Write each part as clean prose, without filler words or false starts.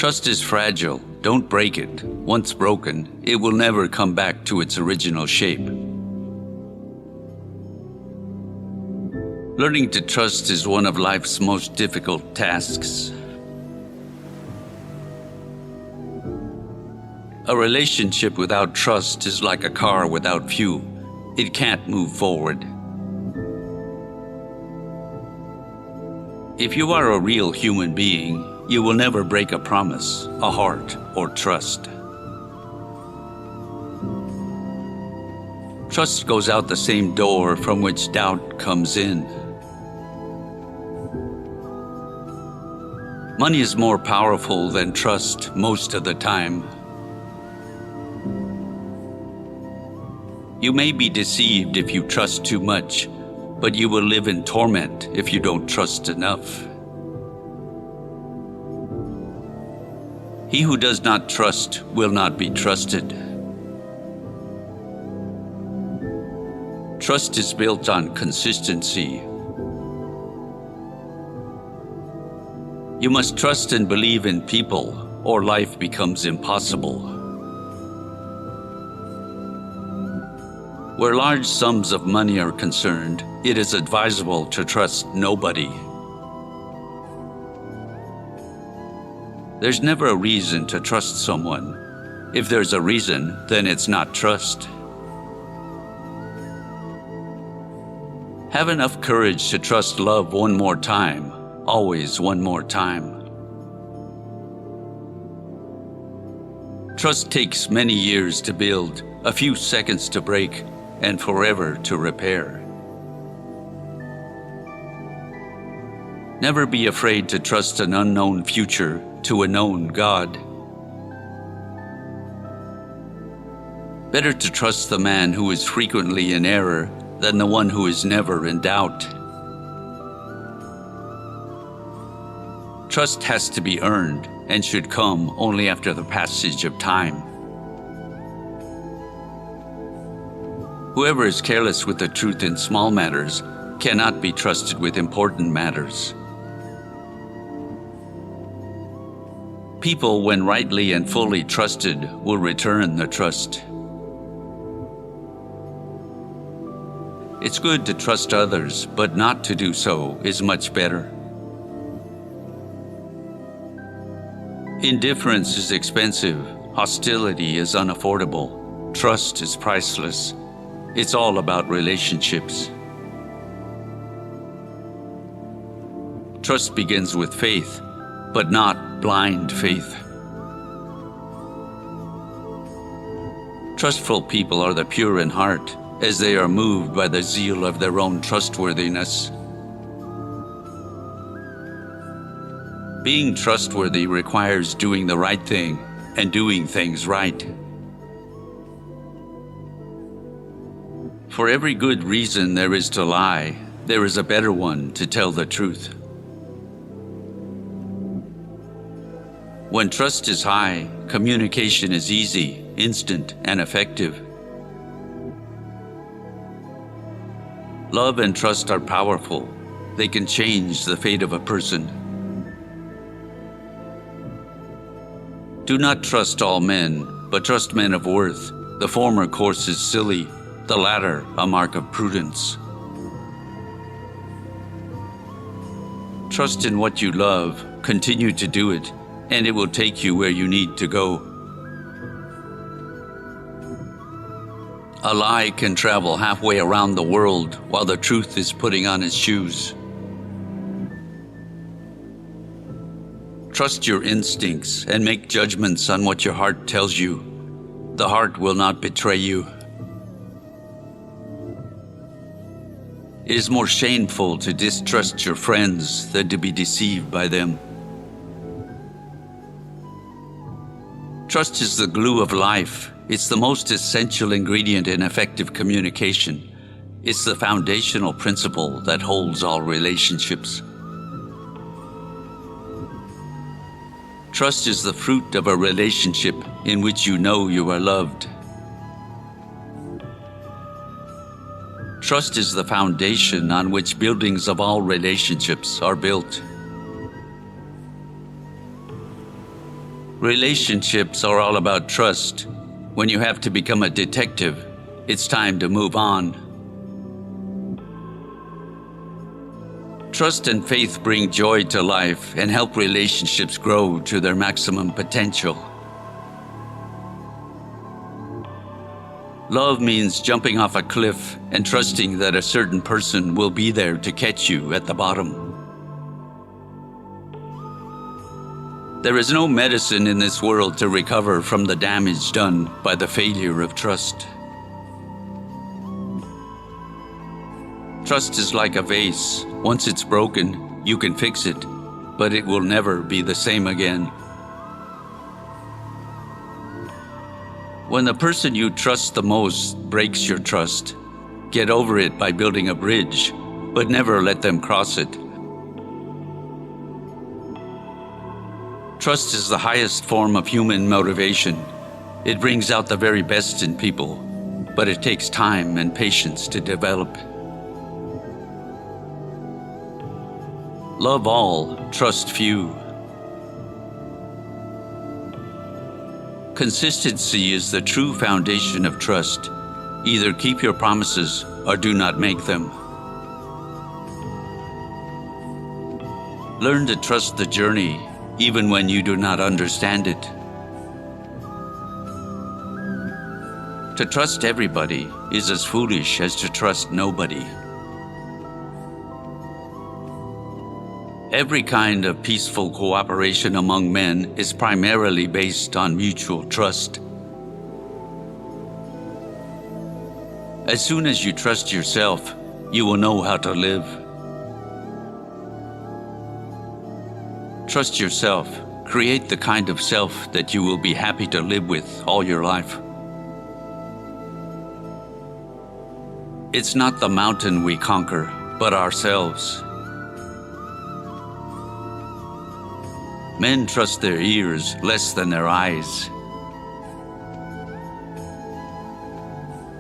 Trust is fragile. Don't break it. Once broken, it will never come back to its original shape. Learning to trust is one of life's most difficult tasks. A relationship without trust is like a car without fuel. It can't move forward. If you are a real human being, you will never break a promise, a heart, or trust. Trust goes out the same door from which doubt comes in. Money is more powerful than trust most of the time. You may be deceived if you trust too much, but you will live in torment if you don't trust enough. He who does not trust will not be trusted. Trust is built on consistency. You must trust and believe in people, or life becomes impossible. Where large sums of money are concerned, it is advisable to trust nobody. There's never a reason to trust someone. If there's a reason, then it's not trust. Have enough courage to trust love one more time, always one more time. Trust takes many years to build, a few seconds to break, and forever to repair. Never be afraid to trust an unknown future to a known God. Better to trust the man who is frequently in error than the one who is never in doubt. Trust has to be earned and should come only after the passage of time. Whoever is careless with the truth in small matters cannot be trusted with important matters. People, when rightly and fully trusted, will return the trust. It's good to trust others, but not to do so is much better. Indifference is expensive, hostility is unaffordable, trust is priceless. It's all about relationships. Trust begins with faith, but not blind faith. Trustful people are the pure in heart, as they are moved by the zeal of their own trustworthiness. Being trustworthy requires doing the right thing and doing things right. For every good reason there is to lie, there is a better one to tell the truth. When trust is high, communication is easy, instant, and effective. Love and trust are powerful. They can change the fate of a person. Do not trust all men, but trust men of worth. The former course is silly, the latter a mark of prudence. Trust in what you love, continue to do it, and it will take you where you need to go. A lie can travel halfway around the world while the truth is putting on its shoes. Trust your instincts and make judgments on what your heart tells you. The heart will not betray you. It is more shameful to distrust your friends than to be deceived by them. Trust is the glue of life. It's the most essential ingredient in effective communication. It's the foundational principle that holds all relationships. Trust is the fruit of a relationship in which you know you are loved. Trust is the foundation on which buildings of all relationships are built. Relationships are all about trust. When you have to become a detective, it's time to move on. Trust and faith bring joy to life and help relationships grow to their maximum potential. Love means jumping off a cliff and trusting that a certain person will be there to catch you at the bottom. There is no medicine in this world to recover from the damage done by the failure of trust. Trust is like a vase. Once it's broken, you can fix it, but it will never be the same again. When the person you trust the most breaks your trust, get over it by building a bridge, but never let them cross it. Trust is the highest form of human motivation. It brings out the very best in people, but it takes time and patience to develop. Love all, trust few. Consistency is the true foundation of trust. Either keep your promises or do not make them. Learn to trust the journey, even when you do not understand it. To trust everybody is as foolish as to trust nobody. Every kind of peaceful cooperation among men is primarily based on mutual trust. As soon as you trust yourself, you will know how to live. Trust yourself. Create the kind of self that you will be happy to live with all your life. It's not the mountain we conquer, but ourselves. Men trust their ears less than their eyes.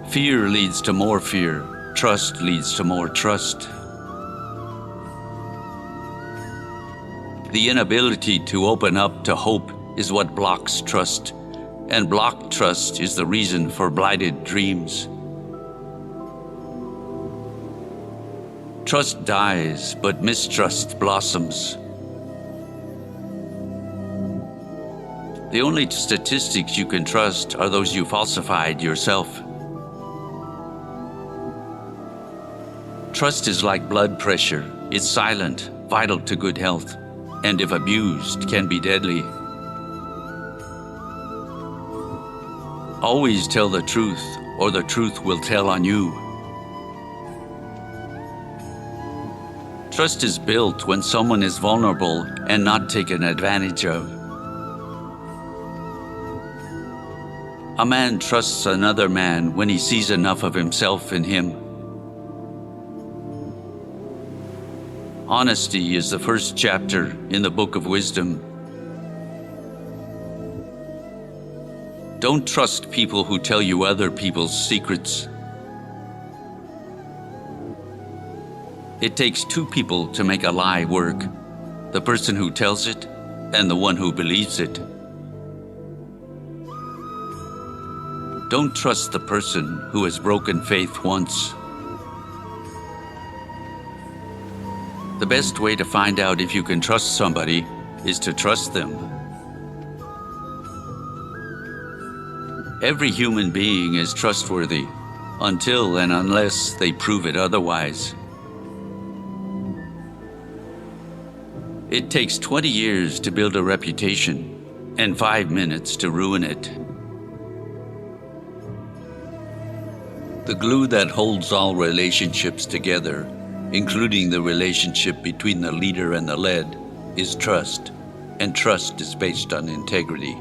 Fear leads to more fear. Trust leads to more trust. The inability to open up to hope is what blocks trust, and blocked trust is the reason for blighted dreams. Trust dies, but mistrust blossoms. The only statistics you can trust are those you falsified yourself. Trust is like blood pressure. It's silent, vital to good health, and if abused, can be deadly. Always tell the truth, or the truth will tell on you. Trust is built when someone is vulnerable and not taken advantage of. A man trusts another man when he sees enough of himself in him. Honesty is the first chapter in the Book of Wisdom. Don't trust people who tell you other people's secrets. It takes two people to make a lie work, the person who tells it and the one who believes it. Don't trust the person who has broken faith once. The best way to find out if you can trust somebody is to trust them. Every human being is trustworthy until and unless they prove it otherwise. It takes 20 years to build a reputation and 5 minutes to ruin it. The glue that holds all relationships together, including the relationship between the leader and the led, is trust, and trust is based on integrity.